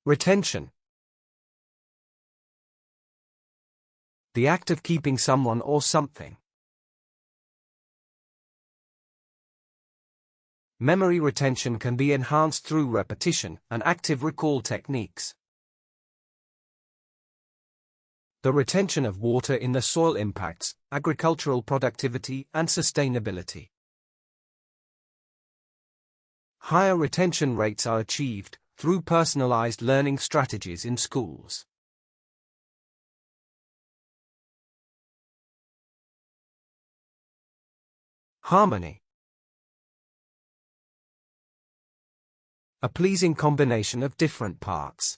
Retention. The act of keeping someone or something. Memory retention can be enhanced through repetition and active recall techniques. The retention of water in the soil impacts agricultural productivity and sustainability. Higher retention rates are achieved through personalized learning strategies in schools. Harmony. A pleasing combination of different parts.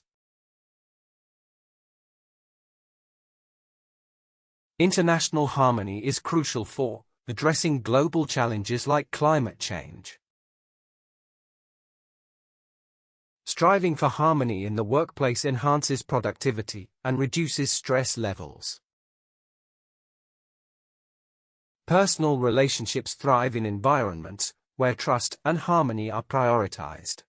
International harmony is crucial for addressing global challenges like climate change. Striving for harmony in the workplace enhances productivity and reduces stress levels. Personal relationships thrive in environments where trust and harmony are prioritized.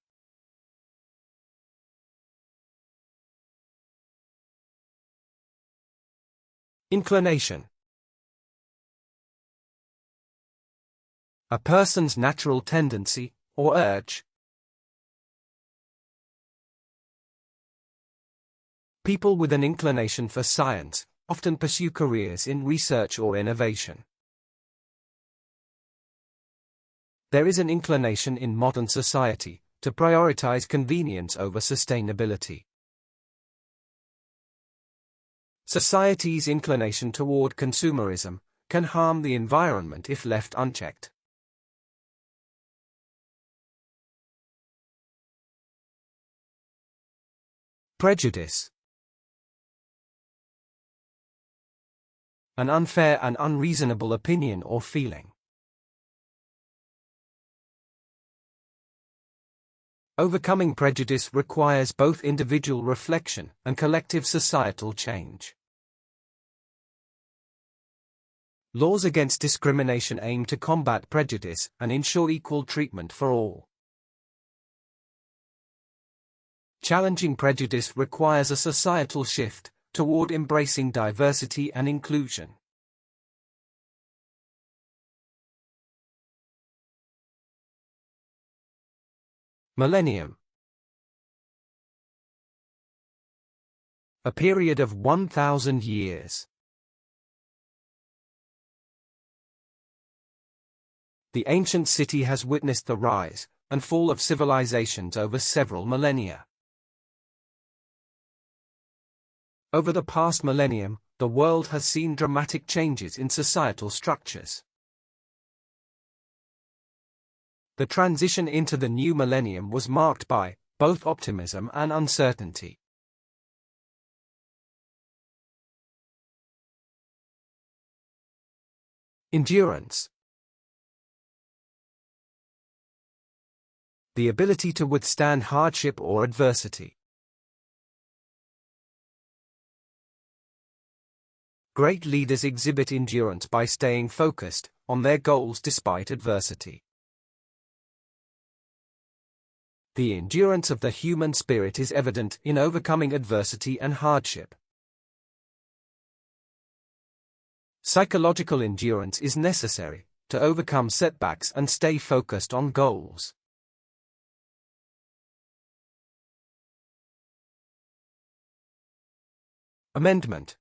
Inclination. A person's natural tendency or urge. People with an inclination for science often pursue careers in research or innovation. There is an inclination in modern society to prioritize convenience over sustainability. Society's inclination toward consumerism can harm the environment if left unchecked. Prejudice. An unfair and unreasonable opinion or feeling. Overcoming prejudice requires both individual reflection and collective societal change. Laws against discrimination aim to combat prejudice and ensure equal treatment for all. Challenging prejudice requires a societal shift toward embracing diversity and inclusion. Millennium. A period of 1,000 years. The ancient city has witnessed the rise and fall of civilizations over several millennia. Over the past millennium, the world has seen dramatic changes in societal structures. The transition into the new millennium was marked by both optimism and uncertainty. Endurance. The ability to withstand hardship or adversity. Great leaders exhibit endurance by staying focused on their goals despite adversity. The endurance of the human spirit is evident in overcoming adversity and hardship. Psychological endurance is necessary to overcome setbacks and stay focused on goals. Amendment.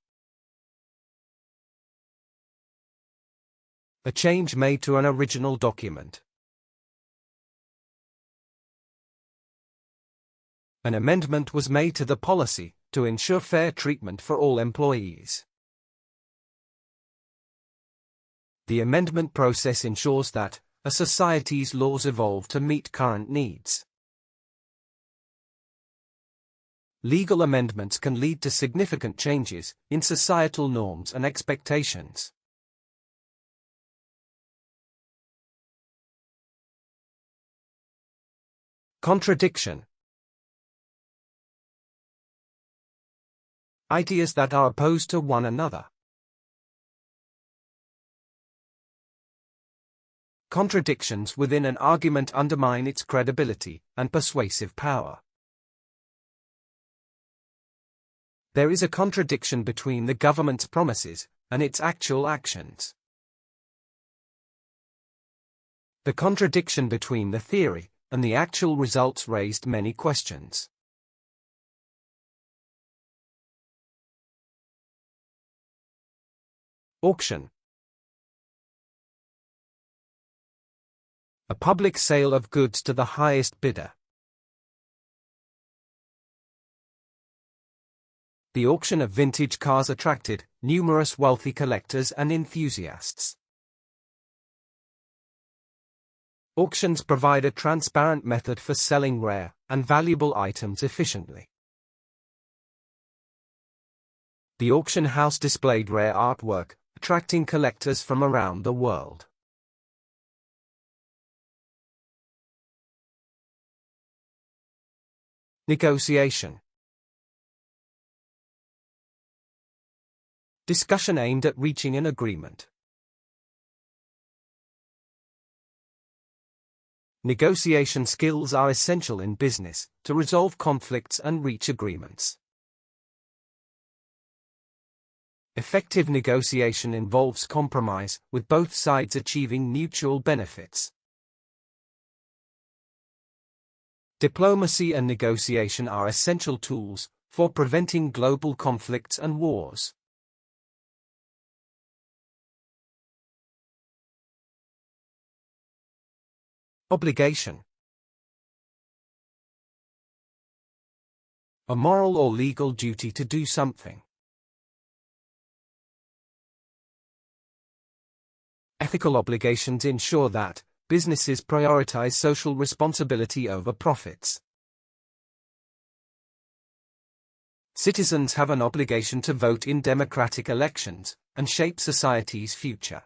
A change made to an original document. An amendment was made to the policy to ensure fair treatment for all employees. The amendment process ensures that a society's laws evolve to meet current needs. Legal amendments can lead to significant changes in societal norms and expectations. Contradiction. Ideas that are opposed to one another. Contradictions within an argument undermine its credibility and persuasive power. There is a contradiction between the government's promises and its actual actions. The contradiction between the theory and the actual results raised many questions. Auction. A public sale of goods to the highest bidder. The auction of vintage cars attracted numerous wealthy collectors and enthusiasts. Auctions provide a transparent method for selling rare and valuable items efficiently. The auction house displayed rare artwork, attracting collectors from around the world. Negotiation. Discussion aimed at reaching an agreement. Negotiation skills are essential in business to resolve conflicts and reach agreements. Effective negotiation involves compromise, with both sides achieving mutual benefits. Diplomacy and negotiation are essential tools for preventing global conflicts and wars. Obligation. A moral or legal duty to do something. Ethical obligations ensure that businesses prioritize social responsibility over profits. Citizens have an obligation to vote in democratic elections and shape society's future.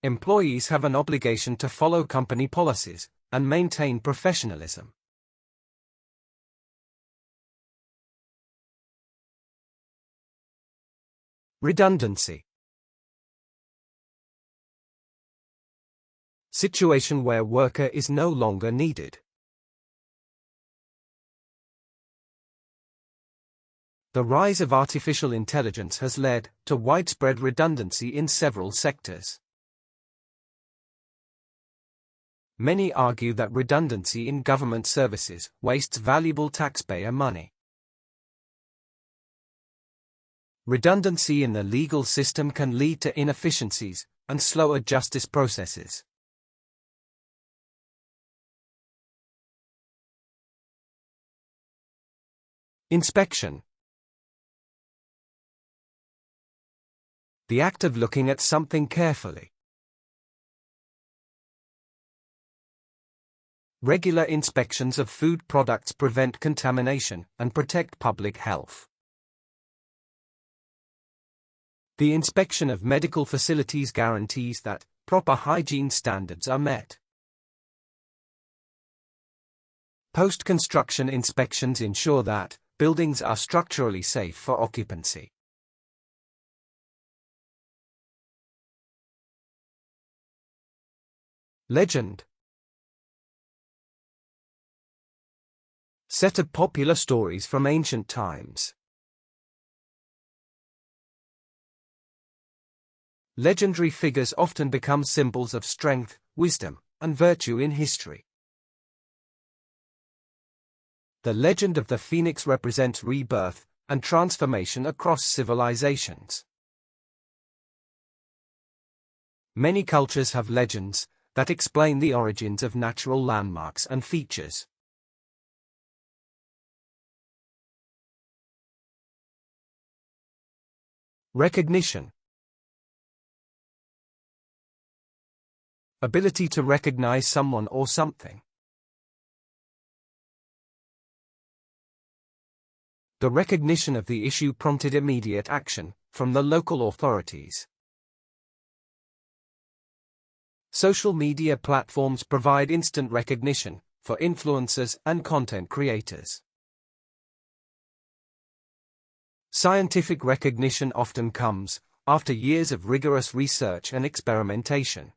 Employees have an obligation to follow company policies and maintain professionalism. Redundancy. Situation where worker is no longer needed. The rise of artificial intelligence has led to widespread redundancy in several sectors. Many argue that redundancy in government services wastes valuable taxpayer money. Redundancy in the legal system can lead to inefficiencies and slower justice processes. Inspection. The act of looking at something carefully. Regular inspections of food products prevent contamination and protect public health. The inspection of medical facilities guarantees that proper hygiene standards are met. Post-construction inspections ensure that buildings are structurally safe for occupancy. Legend. Set of popular stories from ancient times. Legendary figures often become symbols of strength, wisdom, and virtue in history. The legend of the phoenix represents rebirth and transformation across civilizations. Many cultures have legends that explain the origins of natural landmarks and features. Recognition. Ability to recognize someone or something. The recognition of the issue prompted immediate action from the local authorities. Social media platforms provide instant recognition for influencers and content creators. Scientific recognition often comes after years of rigorous research and experimentation.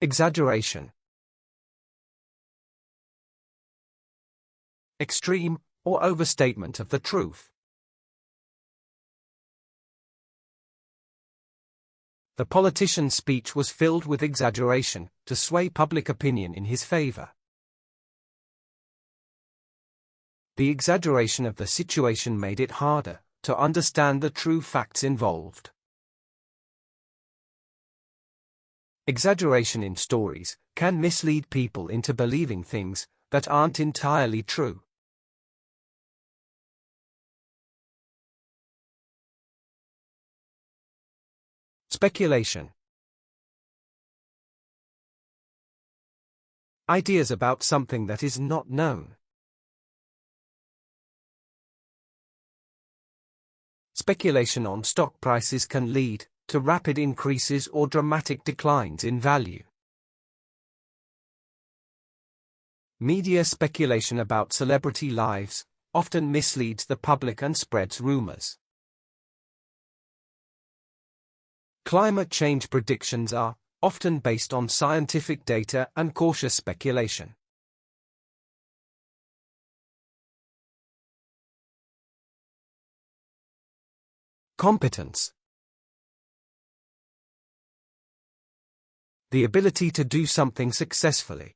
Exaggeration. Extreme or overstatement of the truth. The politician's speech was filled with exaggeration to sway public opinion in his favor. The exaggeration of the situation made it harder to understand the true facts involved. Exaggeration in stories can mislead people into believing things that aren't entirely true. Speculation. Ideas about something that is not known. Speculation on stock prices can lead to rapid increases or dramatic declines in value. Media speculation about celebrity lives often misleads the public and spreads rumors. Climate change predictions are often based on scientific data and cautious speculation. Competence. The ability to do something successfully.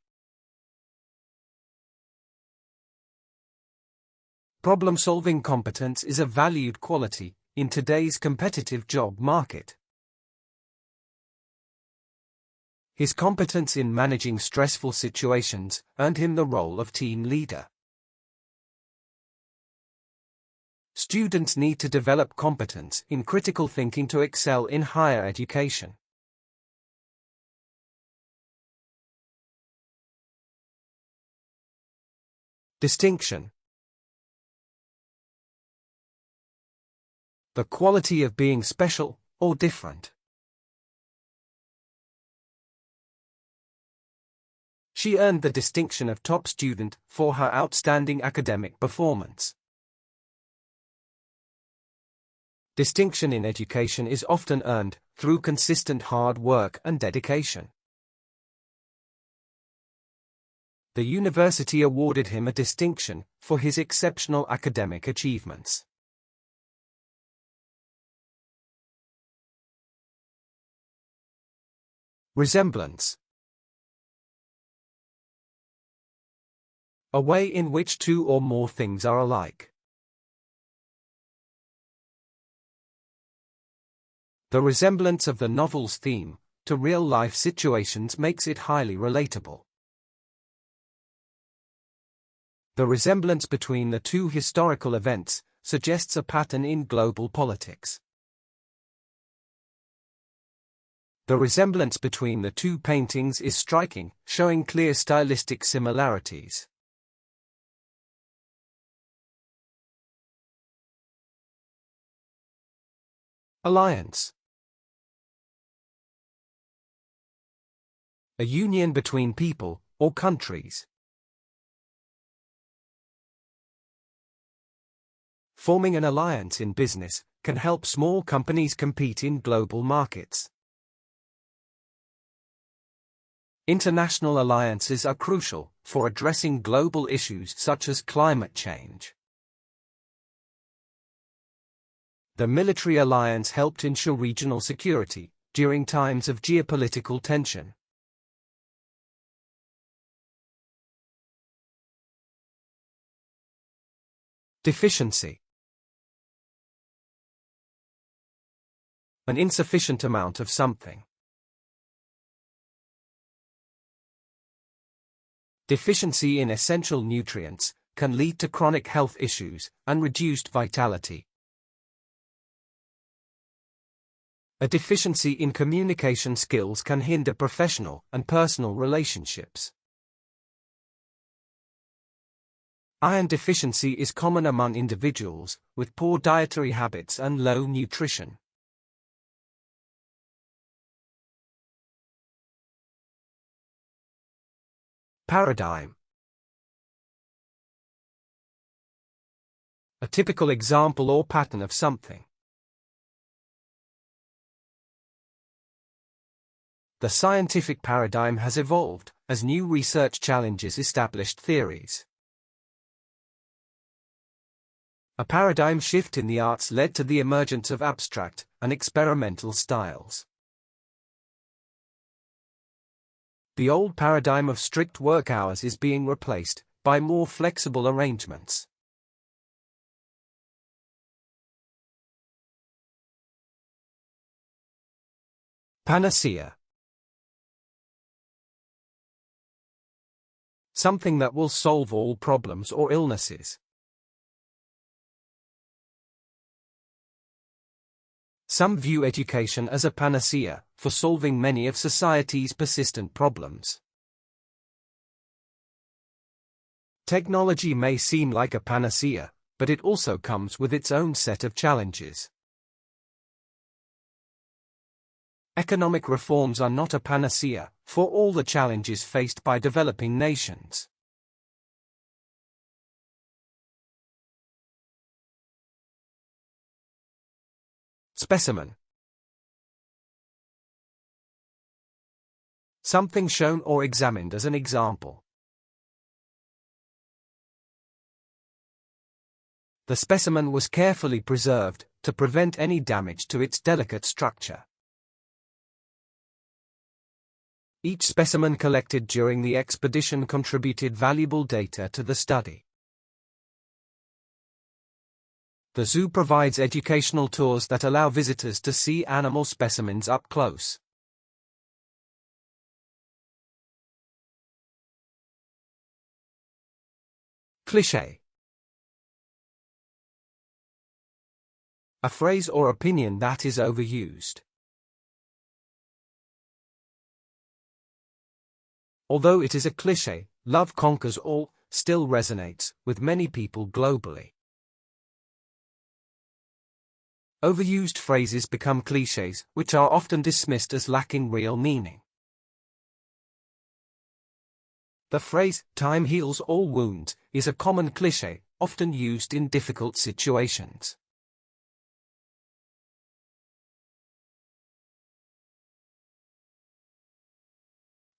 Problem-solving competence is a valued quality in today's competitive job market. His competence in managing stressful situations earned him the role of team leader. Students need to develop competence in critical thinking to excel in higher education. Distinction. The quality of being special or different. She earned the distinction of top student for her outstanding academic performance. Distinction in education is often earned through consistent hard work and dedication. The university awarded him a distinction for his exceptional academic achievements. Resemblance. A way in which two or more things are alike. The resemblance of the novel's theme to real-life situations makes it highly relatable. The resemblance between the two historical events suggests a pattern in global politics. The resemblance between the two paintings is striking, showing clear stylistic similarities. Alliance. A union between people or countries. Forming an alliance in business can help small companies compete in global markets. International alliances are crucial for addressing global issues such as climate change. The military alliance helped ensure regional security during times of geopolitical tension. Deficiency. An insufficient amount of something. Deficiency in essential nutrients can lead to chronic health issues and reduced vitality. A deficiency in communication skills can hinder professional and personal relationships. Iron deficiency is common among individuals with poor dietary habits and low nutrition. Paradigm. A typical example or pattern of something. The scientific paradigm has evolved as new research challenges established theories. A paradigm shift in the arts led to the emergence of abstract and experimental styles. The old paradigm of strict work hours is being replaced by more flexible arrangements. Panacea. Something that will solve all problems or illnesses. Some view education as a panacea for solving many of society's persistent problems. Technology may seem like a panacea, but it also comes with its own set of challenges. Economic reforms are not a panacea for all the challenges faced by developing nations. Specimen. Something shown or examined as an example. The specimen was carefully preserved to prevent any damage to its delicate structure. Each specimen collected during the expedition contributed valuable data to the study. The zoo provides educational tours that allow visitors to see animal specimens up close. Cliché. A phrase or opinion that is overused. Although it is a cliché, love conquers all still resonates with many people globally. Overused phrases become clichés, which are often dismissed as lacking real meaning. The phrase, "time heals all wounds," is a common cliché, often used in difficult situations.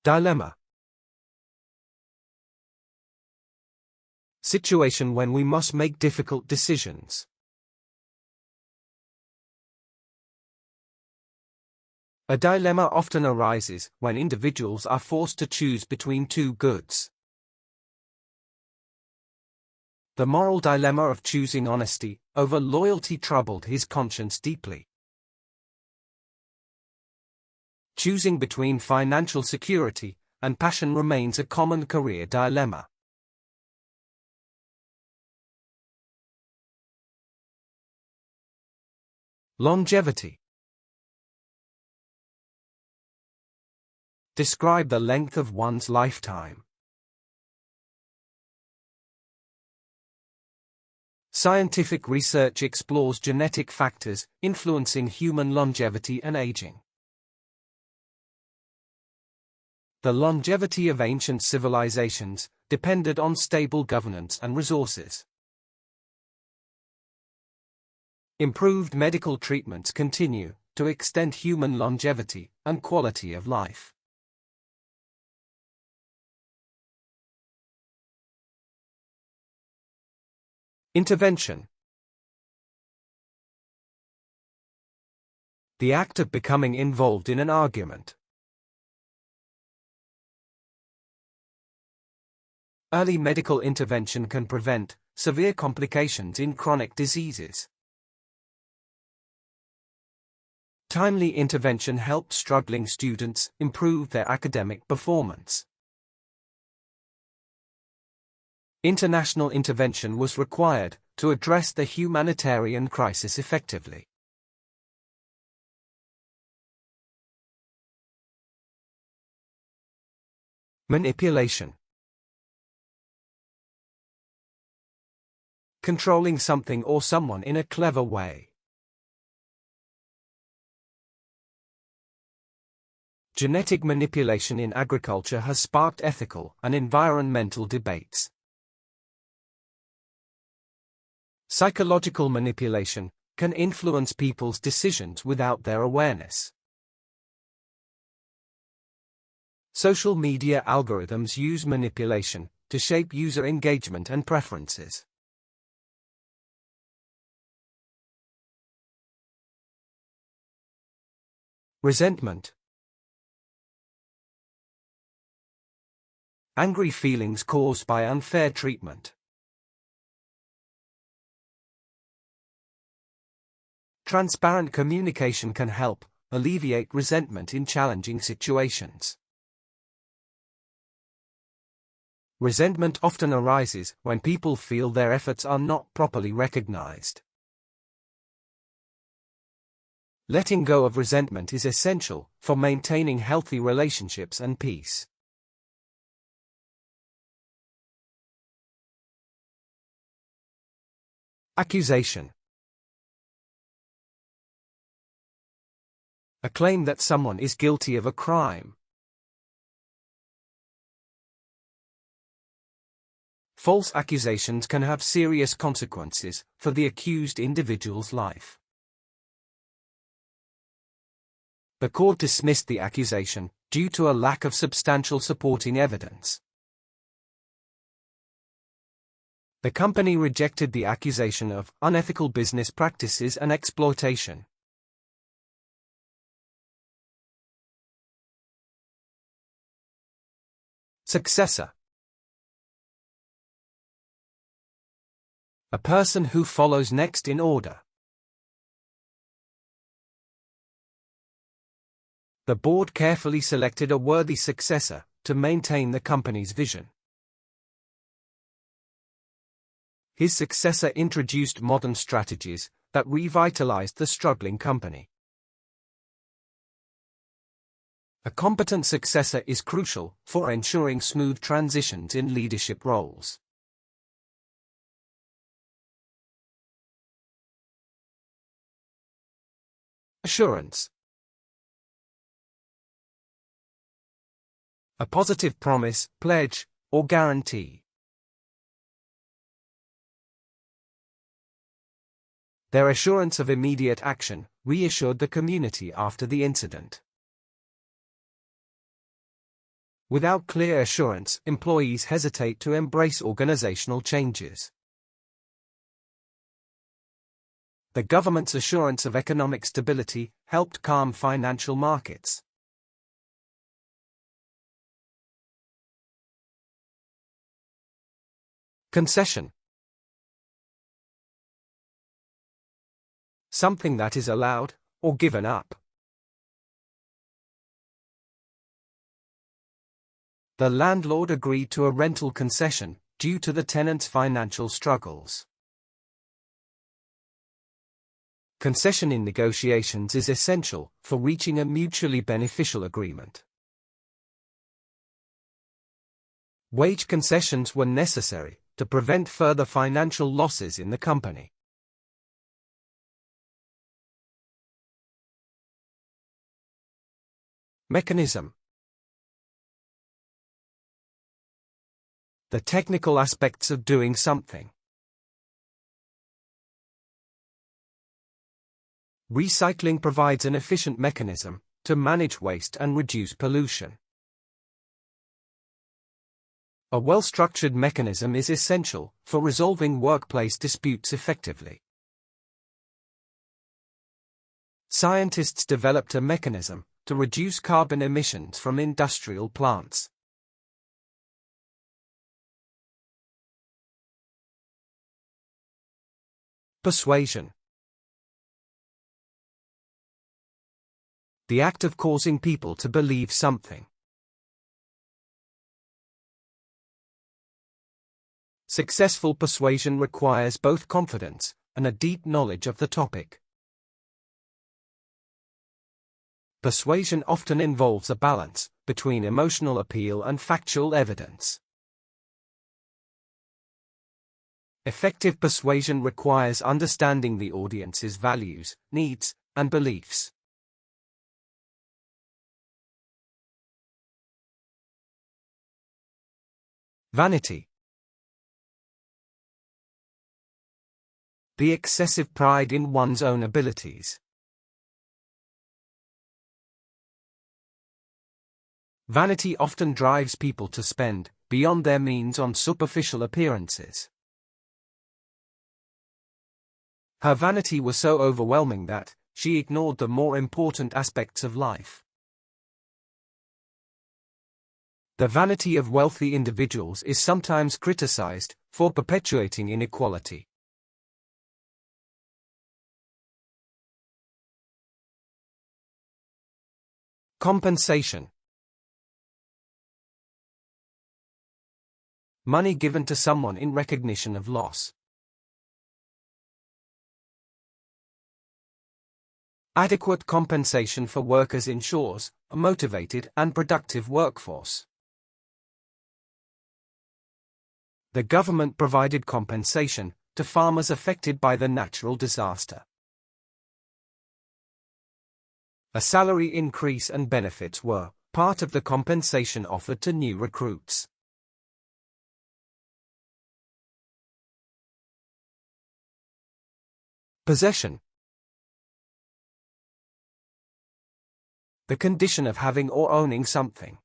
Dilemma. Situation when we must make difficult decisions. A dilemma often arises when individuals are forced to choose between two goods. The moral dilemma of choosing honesty over loyalty troubled his conscience deeply. Choosing between financial security and passion remains a common career dilemma. Longevity. Describe the length of one's lifetime. Scientific research explores genetic factors influencing human longevity and aging. The longevity of ancient civilizations depended on stable governance and resources. Improved medical treatments continue to extend human longevity and quality of life. Intervention. The act of becoming involved in an argument. Early medical intervention can prevent severe complications in chronic diseases. Timely intervention helped struggling students improve their academic performance. International intervention was required to address the humanitarian crisis effectively. Manipulation. Controlling something or someone in a clever way. Genetic manipulation in agriculture has sparked ethical and environmental debates. Psychological manipulation can influence people's decisions without their awareness. Social media algorithms use manipulation to shape user engagement and preferences. Resentment. Angry feelings caused by unfair treatment. Transparent communication can help alleviate resentment in challenging situations. Resentment often arises when people feel their efforts are not properly recognized. Letting go of resentment is essential for maintaining healthy relationships and peace. Accusation. A claim that someone is guilty of a crime. False accusations can have serious consequences for the accused individual's life. The court dismissed the accusation due to a lack of substantial supporting evidence. The company rejected the accusation of unethical business practices and exploitation. Successor. A person who follows next in order. The board carefully selected a worthy successor to maintain the company's vision. His successor introduced modern strategies that revitalized the struggling company. A competent successor is crucial for ensuring smooth transitions in leadership roles. Assurance. A positive promise, pledge, or guarantee. Their assurance of immediate action reassured the community after the incident. Without clear assurance, employees hesitate to embrace organizational changes. The government's assurance of economic stability helped calm financial markets. Concession. Something that is allowed or given up. The landlord agreed to a rental concession due to the tenant's financial struggles. Concession in negotiations is essential for reaching a mutually beneficial agreement. Wage concessions were necessary to prevent further financial losses in the company. Mechanism. The technical aspects of doing something. Recycling provides an efficient mechanism to manage waste and reduce pollution. A well-structured mechanism is essential for resolving workplace disputes effectively. Scientists developed a mechanism to reduce carbon emissions from industrial plants. Persuasion. The act of causing people to believe something. Successful persuasion requires both confidence and a deep knowledge of the topic. Persuasion often involves a balance between emotional appeal and factual evidence. Effective persuasion requires understanding the audience's values, needs, and beliefs. Vanity. The excessive pride in one's own abilities. Vanity often drives people to spend beyond their means on superficial appearances. Her vanity was so overwhelming that she ignored the more important aspects of life. The vanity of wealthy individuals is sometimes criticized for perpetuating inequality. Compensation. Money given to someone in recognition of loss. Adequate compensation for workers ensures a motivated and productive workforce. The government provided compensation to farmers affected by the natural disaster. A salary increase and benefits were part of the compensation offered to new recruits. Possession. The condition of having or owning something.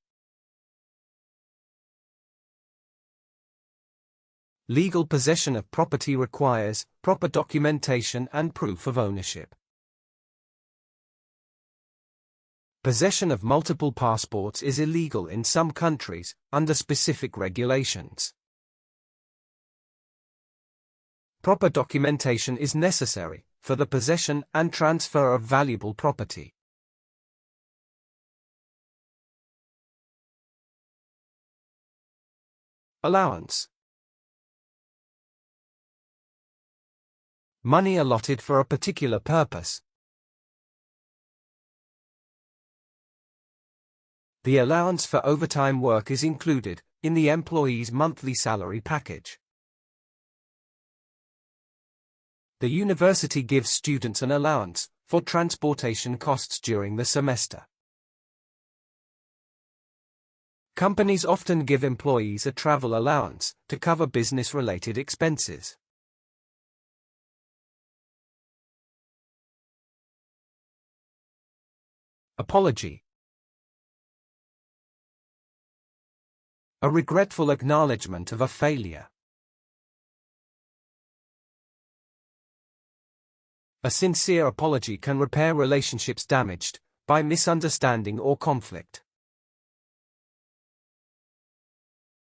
Legal possession of property requires proper documentation and proof of ownership. Possession of multiple passports is illegal in some countries, under specific regulations. Proper documentation is necessary for the possession and transfer of valuable property. Allowance. Money allotted for a particular purpose. The allowance for overtime work is included in the employee's monthly salary package. The university gives students an allowance for transportation costs during the semester. Companies often give employees a travel allowance to cover business-related expenses. Apology. A regretful acknowledgement of a failure. A sincere apology can repair relationships damaged by misunderstanding or conflict.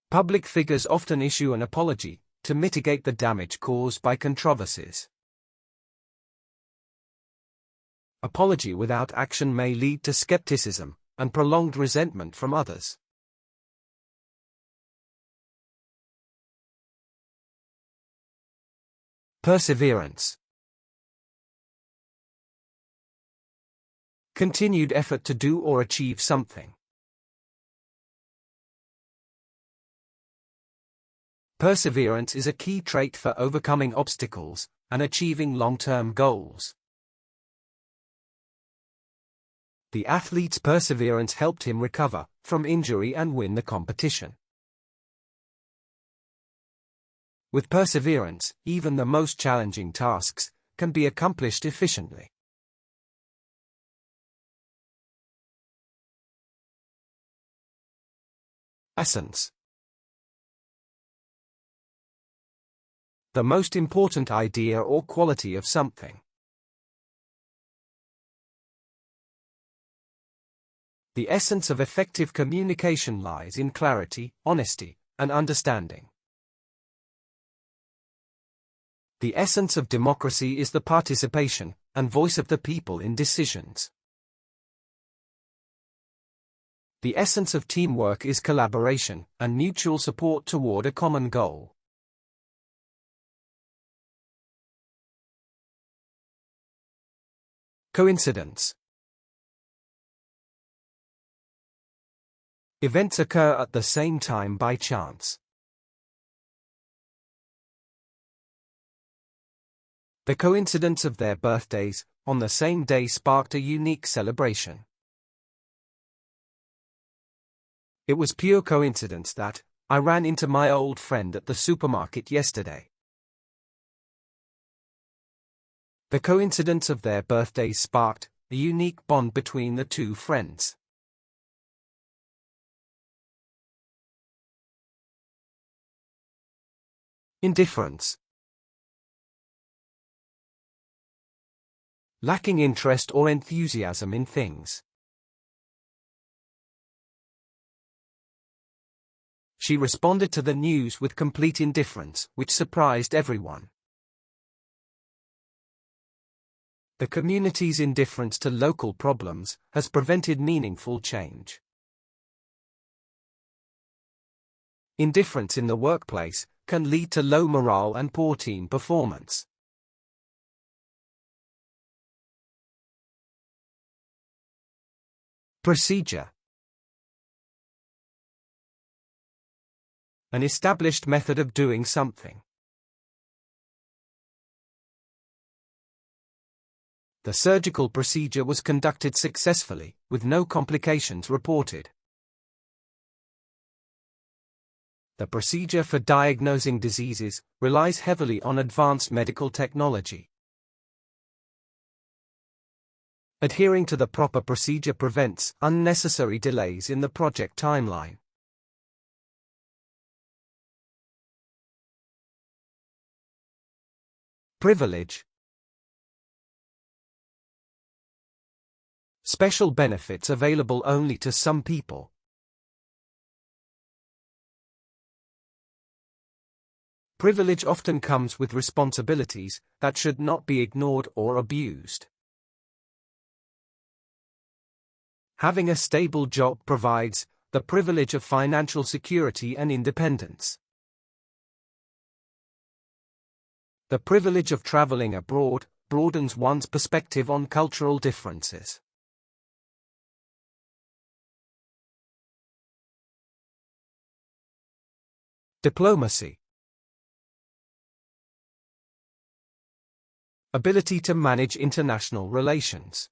Public figures often issue an apology to mitigate the damage caused by controversies. Apology without action may lead to skepticism and prolonged resentment from others. Perseverance. Continued effort to do or achieve something. Perseverance is a key trait for overcoming obstacles and achieving long-term goals. The athlete's perseverance helped him recover from injury and win the competition. With perseverance, even the most challenging tasks can be accomplished efficiently. Essence. The most important idea or quality of something. The essence of effective communication lies in clarity, honesty, and understanding. The essence of democracy is the participation and voice of the people in decisions. The essence of teamwork is collaboration and mutual support toward a common goal. Coincidence. Events occur at the same time by chance. The coincidence of their birthdays on the same day sparked a unique celebration. It was pure coincidence that I ran into my old friend at the supermarket yesterday. The coincidence of their birthdays sparked a unique bond between the two friends. Indifference. Lacking interest or enthusiasm in things. She responded to the news with complete indifference, which surprised everyone. The community's indifference to local problems has prevented meaningful change. Indifference in the workplace can lead to low morale and poor team performance. Procedure. An established method of doing something. The surgical procedure was conducted successfully, with no complications reported. The procedure for diagnosing diseases relies heavily on advanced medical technology. Adhering to the proper procedure prevents unnecessary delays in the project timeline. Privilege. Special benefits available only to some people. Privilege often comes with responsibilities that should not be ignored or abused. Having a stable job provides the privilege of financial security and independence. The privilege of traveling abroad broadens one's perspective on cultural differences. Diplomacy. Ability to manage international relations.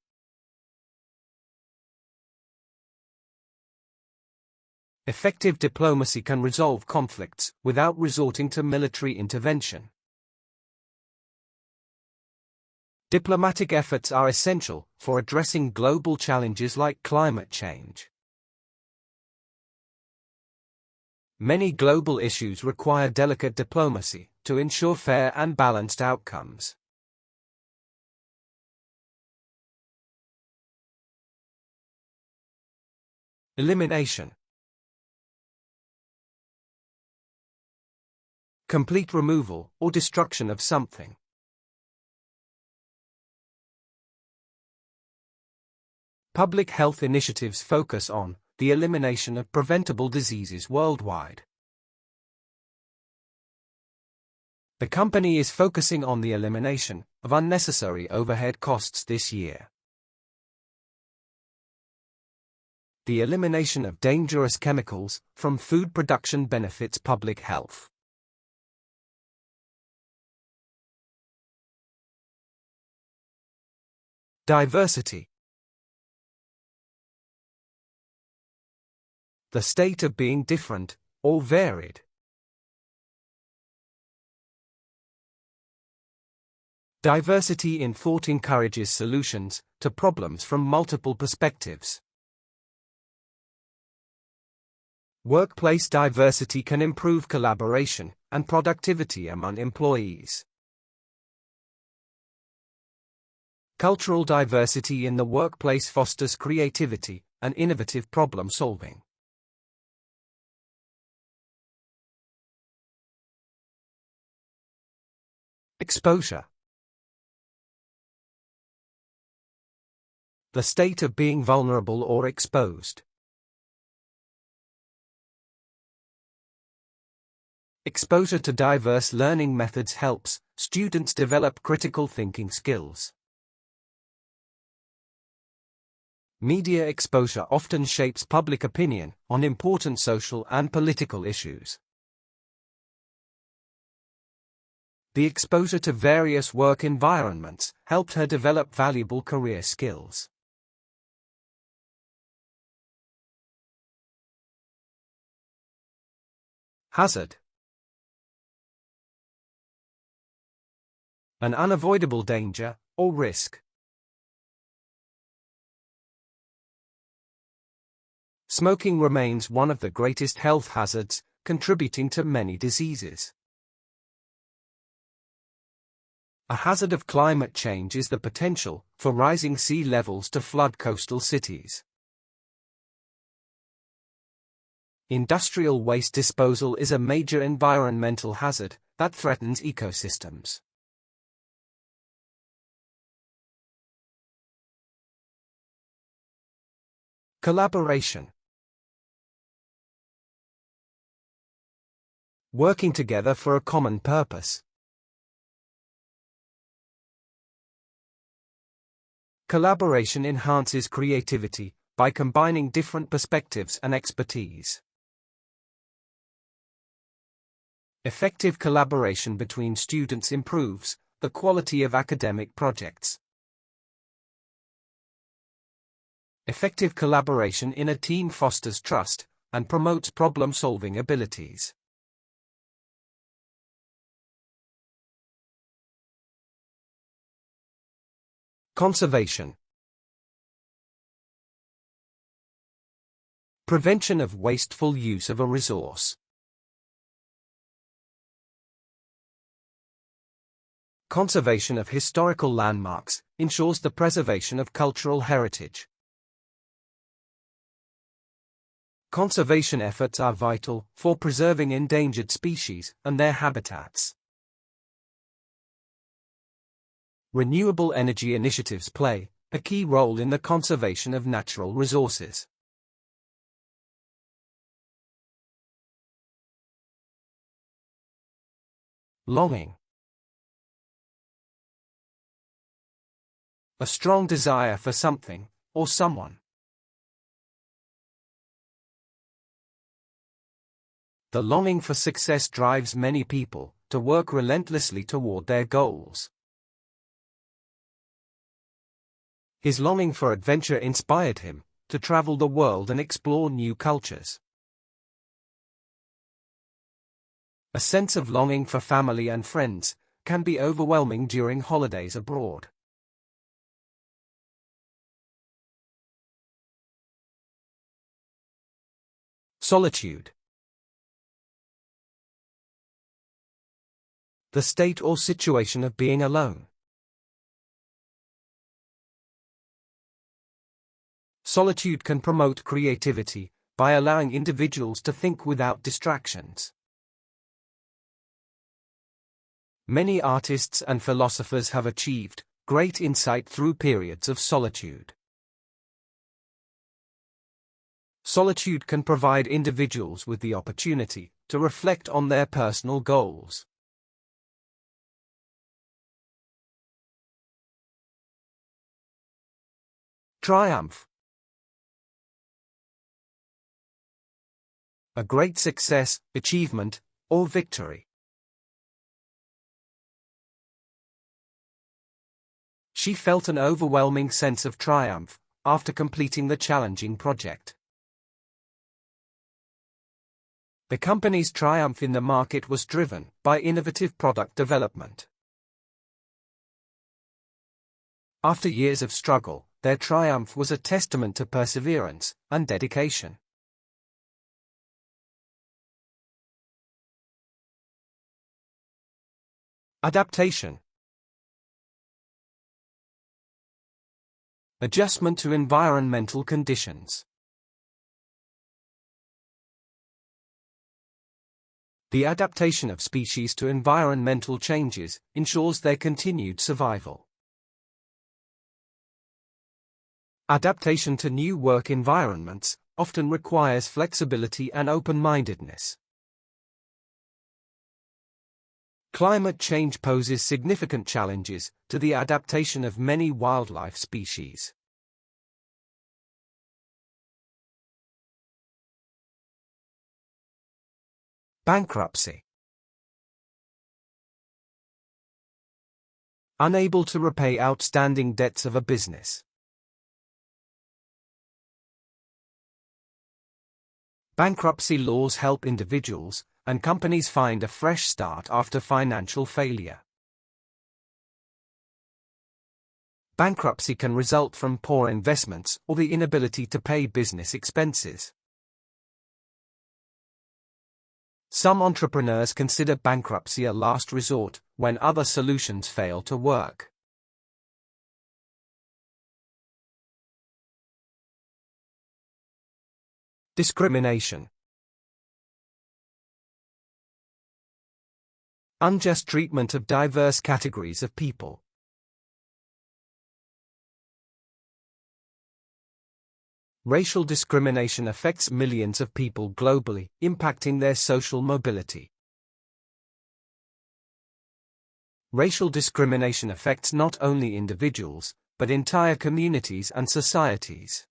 Effective diplomacy can resolve conflicts without resorting to military intervention. Diplomatic efforts are essential for addressing global challenges like climate change. Many global issues require delicate diplomacy to ensure fair and balanced outcomes. Elimination. Complete removal or destruction of something. Public health initiatives focus on the elimination of preventable diseases worldwide. The company is focusing on the elimination of unnecessary overhead costs this year. The elimination of dangerous chemicals from food production benefits public health. Diversity. The state of being different, or varied. Diversity in thought encourages solutions to problems from multiple perspectives. Workplace diversity can improve collaboration and productivity among employees. Cultural diversity in the workplace fosters creativity and innovative problem solving. Exposure. The state of being vulnerable or exposed. Exposure to diverse learning methods helps students develop critical thinking skills. Media exposure often shapes public opinion on important social and political issues. The exposure to various work environments helped her develop valuable career skills. Hazard. An unavoidable danger or risk. Smoking remains one of the greatest health hazards, contributing to many diseases. A hazard of climate change is the potential for rising sea levels to flood coastal cities. Industrial waste disposal is a major environmental hazard that threatens ecosystems. Collaboration. Working together for a common purpose. Collaboration enhances creativity by combining different perspectives and expertise. Effective collaboration between students improves the quality of academic projects. Effective collaboration in a team fosters trust and promotes problem-solving abilities. Conservation. Prevention of wasteful use of a resource. Conservation of historical landmarks ensures the preservation of cultural heritage. Conservation efforts are vital for preserving endangered species and their habitats. Renewable energy initiatives play a key role in the conservation of natural resources. Longing. A strong desire for something or someone. The longing for success drives many people to work relentlessly toward their goals. His longing for adventure inspired him to travel the world and explore new cultures. A sense of longing for family and friends can be overwhelming during holidays abroad. Solitude. The state or situation of being alone. Solitude can promote creativity by allowing individuals to think without distractions. Many artists and philosophers have achieved great insight through periods of solitude. Solitude can provide individuals with the opportunity to reflect on their personal goals. Triumph. A great success, achievement, or victory. She felt an overwhelming sense of triumph after completing the challenging project. The company's triumph in the market was driven by innovative product development. After years of struggle, their triumph was a testament to perseverance and dedication. Adaptation. Adjustment to environmental conditions. The adaptation of species to environmental changes ensures their continued survival. Adaptation to new work environments often requires flexibility and open-mindedness. Climate change poses significant challenges to the adaptation of many wildlife species. Bankruptcy. Unable to repay outstanding debts of a business. Bankruptcy laws help individuals and companies find a fresh start after financial failure. Bankruptcy can result from poor investments or the inability to pay business expenses. Some entrepreneurs consider bankruptcy a last resort when other solutions fail to work. Discrimination. Unjust treatment of diverse categories of people. Racial discrimination affects millions of people globally, impacting their social mobility. Racial discrimination affects not only individuals, but entire communities and societies.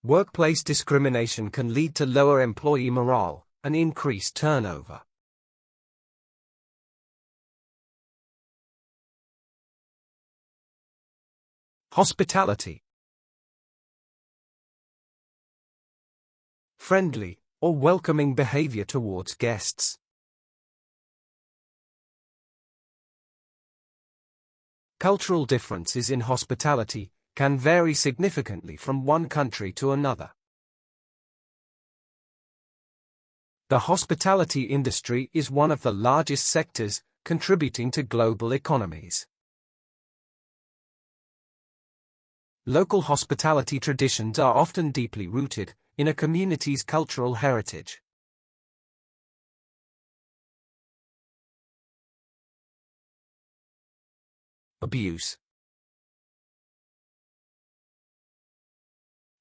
Workplace discrimination can lead to lower employee morale and increased turnover. Hospitality. Friendly or welcoming behavior towards guests. Cultural differences in hospitality can vary significantly from one country to another. The hospitality industry is one of the largest sectors, contributing to global economies. Local hospitality traditions are often deeply rooted in a community's cultural heritage. Abuse.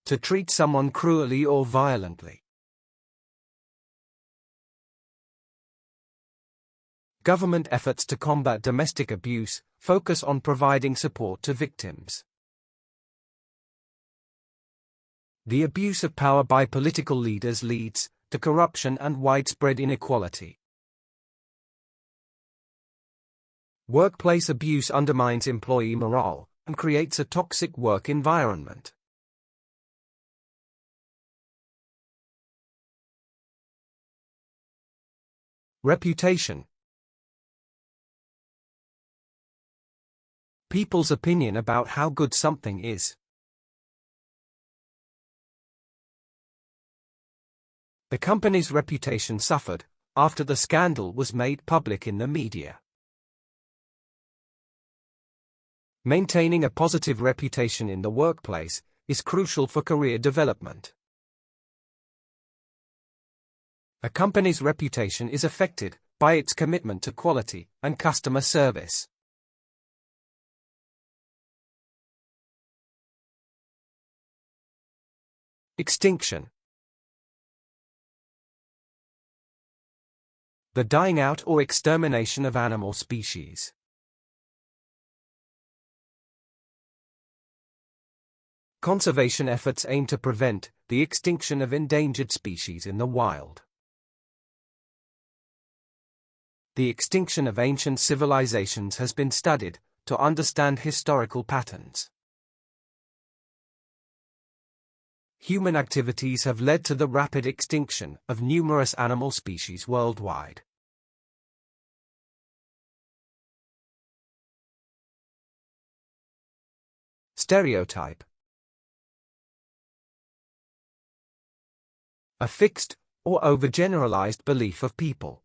To treat someone cruelly or violently. Government efforts to combat domestic abuse focus on providing support to victims. The abuse of power by political leaders leads to corruption and widespread inequality. Workplace abuse undermines employee morale and creates a toxic work environment. Reputation. People's opinion about how good something is. The company's reputation suffered after the scandal was made public in the media. Maintaining a positive reputation in the workplace is crucial for career development. A company's reputation is affected by its commitment to quality and customer service. Extinction. The dying out or extermination of animal species. Conservation efforts aim to prevent the extinction of endangered species in the wild. The extinction of ancient civilizations has been studied to understand historical patterns. Human activities have led to the rapid extinction of numerous animal species worldwide. Stereotype. A fixed or overgeneralized belief of people.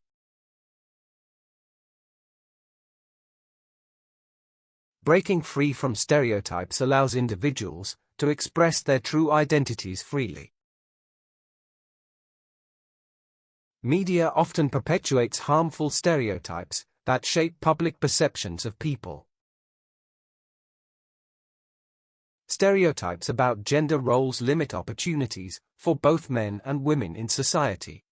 Breaking free from stereotypes allows individuals to express their true identities freely. Media often perpetuates harmful stereotypes that shape public perceptions of people. Stereotypes about gender roles limit opportunities for both men and women in society.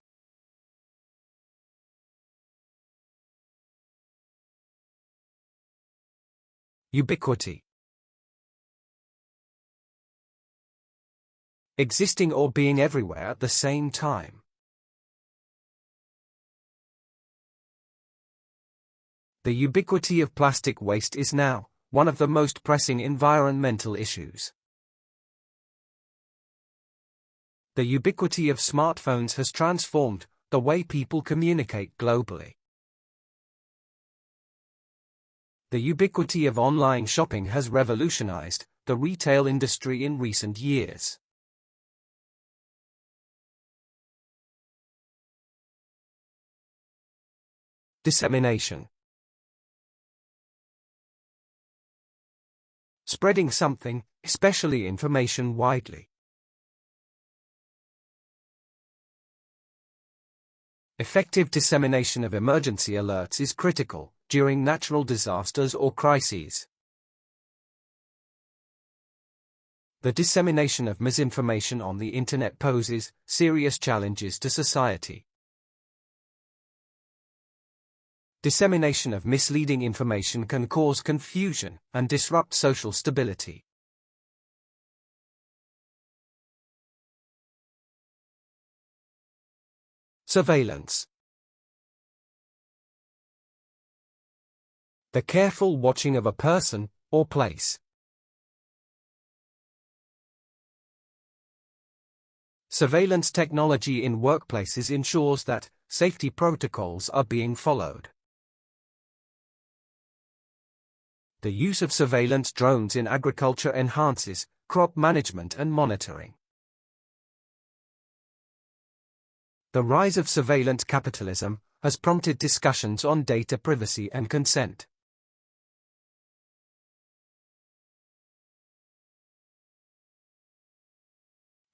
Ubiquity. Existing or being everywhere at the same time. The ubiquity of plastic waste is now one of the most pressing environmental issues. The ubiquity of smartphones has transformed the way people communicate globally. The ubiquity of online shopping has revolutionized the retail industry in recent years. Dissemination. Spreading something, especially information, widely. Effective dissemination of emergency alerts is critical during natural disasters or crises. The dissemination of misinformation on the Internet poses serious challenges to society. Dissemination of misleading information can cause confusion and disrupt social stability. Surveillance. The careful watching of a person or place. Surveillance technology in workplaces ensures that safety protocols are being followed. The use of surveillance drones in agriculture enhances crop management and monitoring. The rise of surveillance capitalism has prompted discussions on data privacy and consent.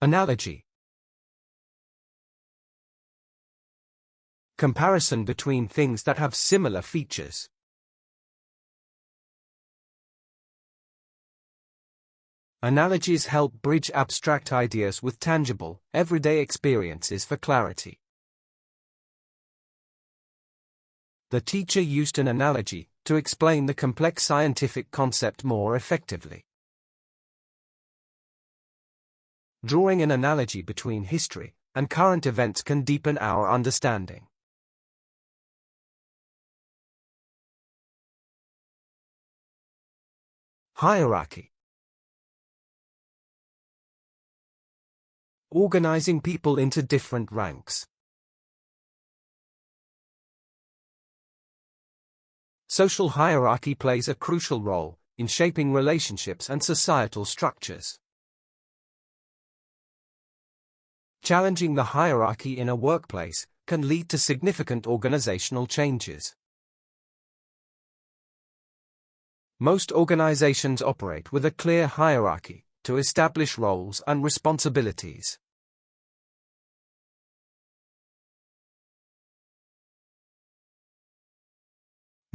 Analogy. Comparison between things that have similar features. Analogies help bridge abstract ideas with tangible, everyday experiences for clarity. The teacher used an analogy to explain the complex scientific concept more effectively. Drawing an analogy between history and current events can deepen our understanding. Hierarchy. Organizing people into different ranks. Social hierarchy plays a crucial role in shaping relationships and societal structures. Challenging the hierarchy in a workplace can lead to significant organizational changes. Most organizations operate with a clear hierarchy to establish roles and responsibilities.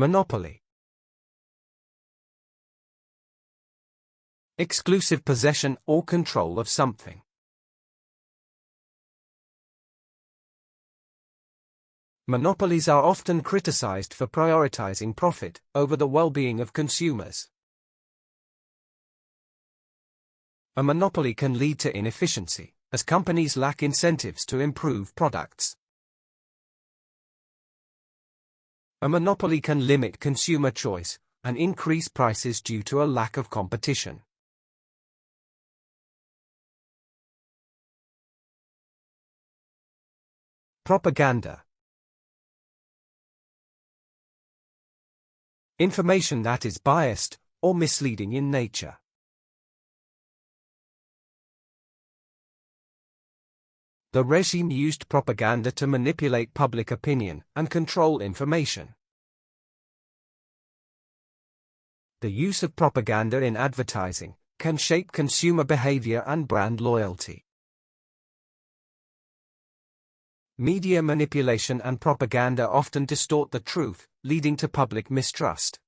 Monopoly. Exclusive possession or control of something. Monopolies are often criticized for prioritizing profit over the well-being of consumers. A monopoly can lead to inefficiency, as companies lack incentives to improve products. A monopoly can limit consumer choice and increase prices due to a lack of competition. Propaganda. Information that is biased or misleading in nature. The regime used propaganda to manipulate public opinion and control information. The use of propaganda in advertising can shape consumer behavior and brand loyalty. Media manipulation and propaganda often distort the truth, leading to public mistrust.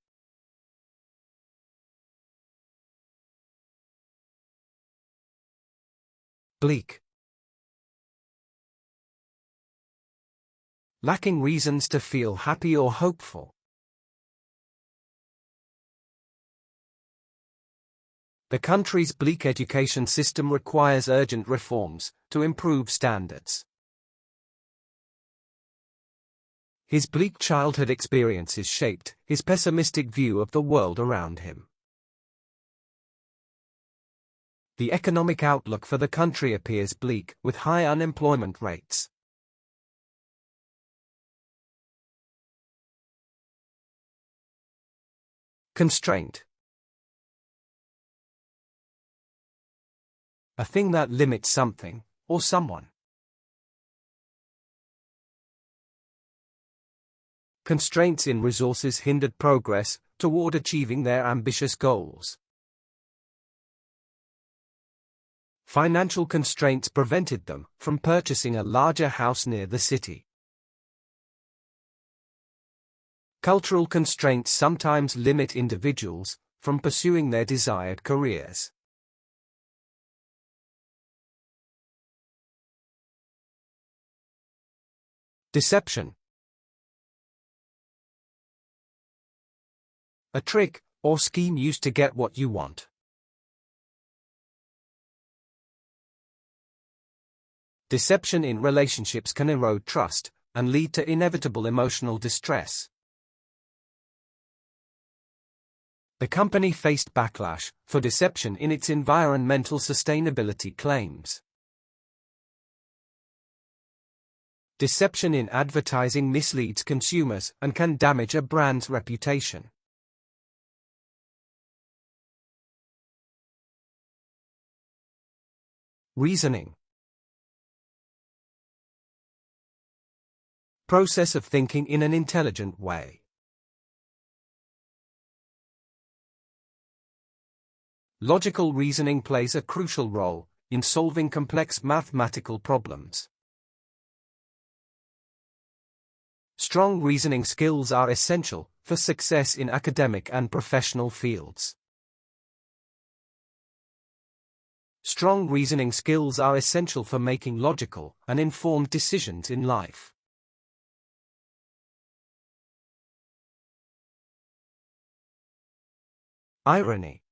Bleak. Lacking reasons to feel happy or hopeful. The country's bleak education system requires urgent reforms to improve standards. His bleak childhood experiences shaped his pessimistic view of the world around him. The economic outlook for the country appears bleak, with high unemployment rates. Constraint. A thing that limits something, or someone. Constraints in resources hindered progress toward achieving their ambitious goals. Financial constraints prevented them from purchasing a larger house near the city. Cultural constraints sometimes limit individuals from pursuing their desired careers. Deception. A trick or scheme used to get what you want. Deception in relationships can erode trust and lead to inevitable emotional distress. The company faced backlash for deception in its environmental sustainability claims. Deception in advertising misleads consumers and can damage a brand's reputation. Reasoning. Process of thinking in an intelligent way. Logical reasoning plays a crucial role in solving complex mathematical problems. Strong reasoning skills are essential for success in academic and professional fields. Strong reasoning skills are essential for making logical and informed decisions in life. Irony.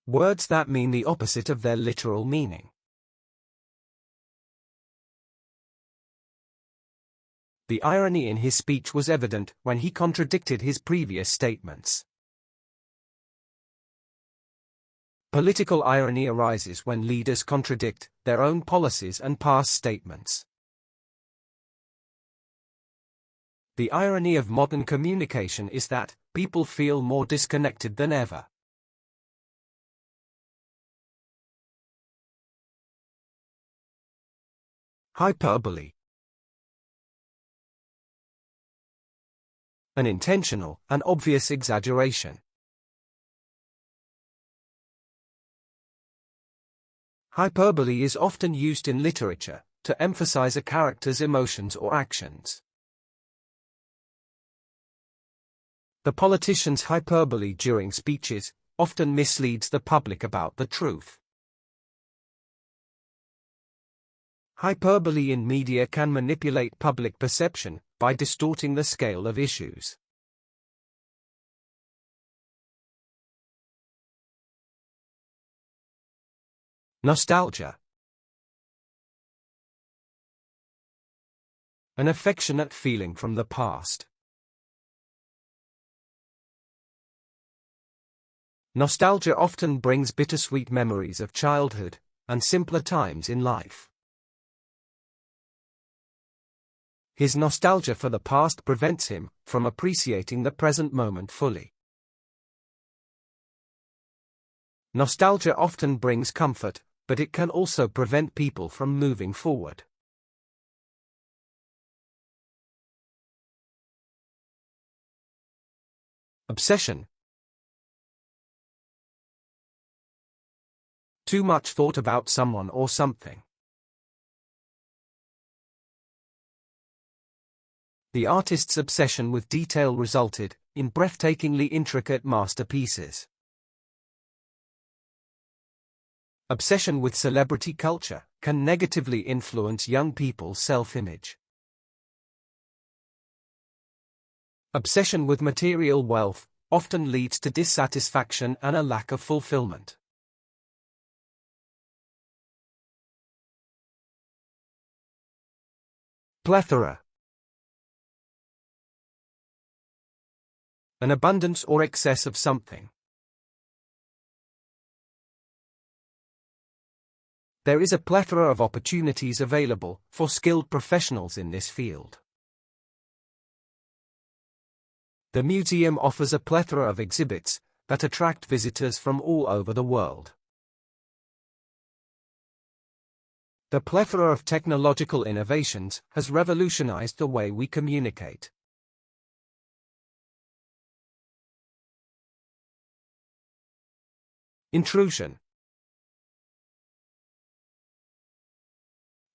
Words that mean the opposite of their literal meaning. The irony in his speech was evident when he contradicted his previous statements. Political irony arises when leaders contradict their own policies and past statements. The irony of modern communication is that people feel more disconnected than ever. Hyperbole. An intentional and obvious exaggeration. Hyperbole is often used in literature to emphasize a character's emotions or actions. The politician's hyperbole during speeches often misleads the public about the truth. Hyperbole in media can manipulate public perception by distorting the scale of issues. Nostalgia. An affectionate feeling from the past. Nostalgia often brings bittersweet memories of childhood and simpler times in life. His nostalgia for the past prevents him from appreciating the present moment fully. Nostalgia often brings comfort, but it can also prevent people from moving forward. Obsession. Too much thought about someone or something. The artist's obsession with detail resulted in breathtakingly intricate masterpieces. Obsession with celebrity culture can negatively influence young people's self-image. Obsession with material wealth often leads to dissatisfaction and a lack of fulfillment. Plethora. An abundance or excess of something. There is a plethora of opportunities available for skilled professionals in this field. The museum offers a plethora of exhibits that attract visitors from all over the world. The plethora of technological innovations has revolutionized the way we communicate. Intrusion.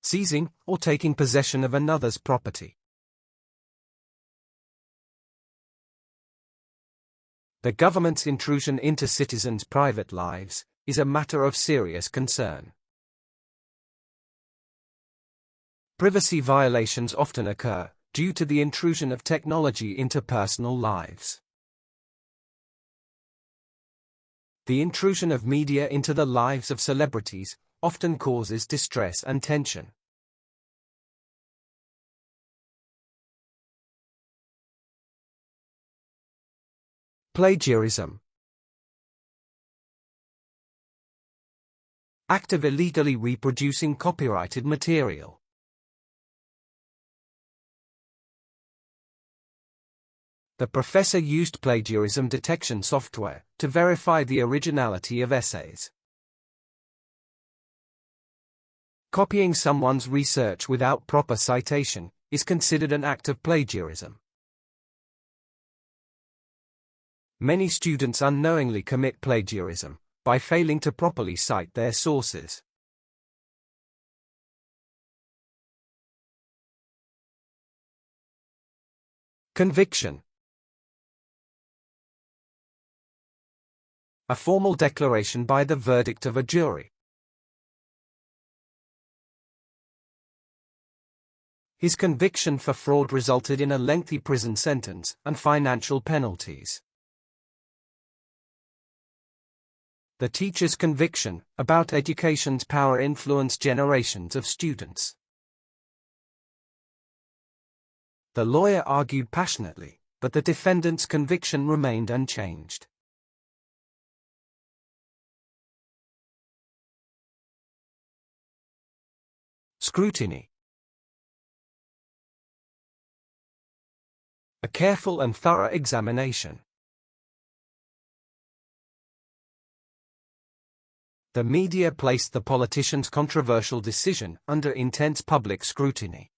Seizing or taking possession of another's property. The government's intrusion into citizens' private lives is a matter of serious concern. Privacy violations often occur due to the intrusion of technology into personal lives. The intrusion of media into the lives of celebrities often causes distress and tension. Plagiarism. Act of illegally reproducing copyrighted material. The professor used plagiarism detection software to verify the originality of essays. Copying someone's research without proper citation is considered an act of plagiarism. Many students unknowingly commit plagiarism by failing to properly cite their sources. Conviction. A formal declaration by the verdict of a jury. His conviction for fraud resulted in a lengthy prison sentence and financial penalties. The teacher's conviction about education's power influenced generations of students. The lawyer argued passionately, but the defendant's conviction remained unchanged. Scrutiny. A careful and thorough examination. The media placed the politician's controversial decision under intense public scrutiny.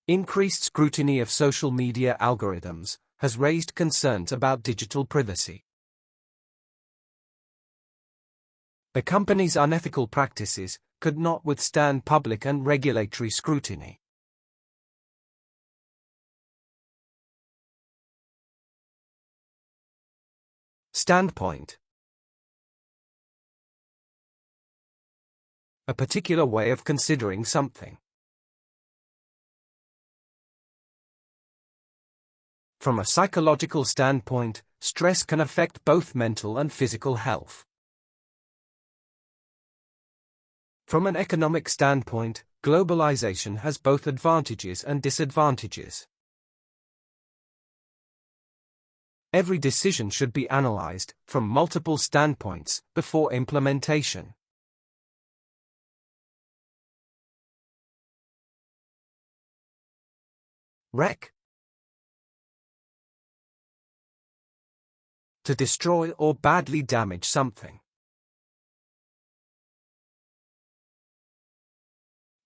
Increased scrutiny of social media algorithms has raised concerns about digital privacy. The company's unethical practices could not withstand public and regulatory scrutiny. Standpoint. A particular way of considering something. From a psychological standpoint, stress can affect both mental and physical health. From an economic standpoint, globalization has both advantages and disadvantages. Every decision should be analyzed from multiple standpoints before implementation. Wreck. To destroy or badly damage something.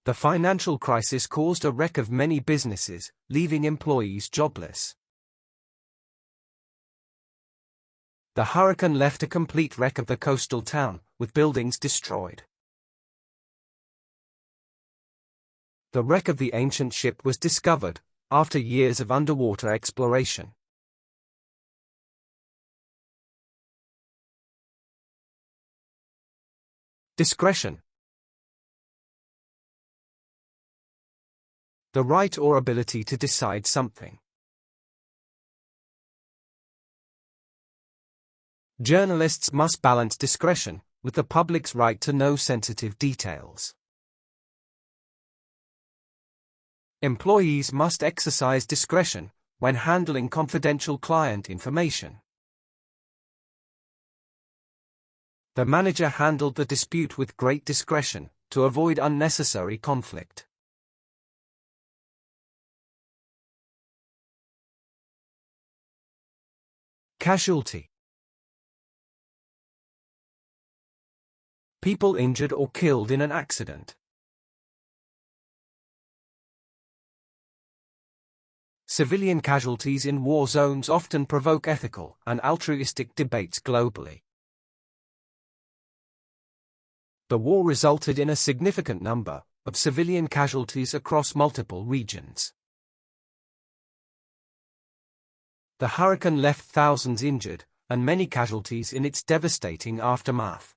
The financial crisis caused a wreck of many businesses, leaving employees jobless. The hurricane left a complete wreck of the coastal town, with buildings destroyed. The wreck of the ancient ship was discovered after years of underwater exploration. Discretion. The right or ability to decide something. Journalists must balance discretion with the public's right to know sensitive details. Employees must exercise discretion when handling confidential client information. The manager handled the dispute with great discretion to avoid unnecessary conflict. Casualty. People injured or killed in an accident. Civilian casualties in war zones often provoke ethical and altruistic debates globally. The war resulted in a significant number of civilian casualties across multiple regions. The hurricane left thousands injured and many casualties in its devastating aftermath.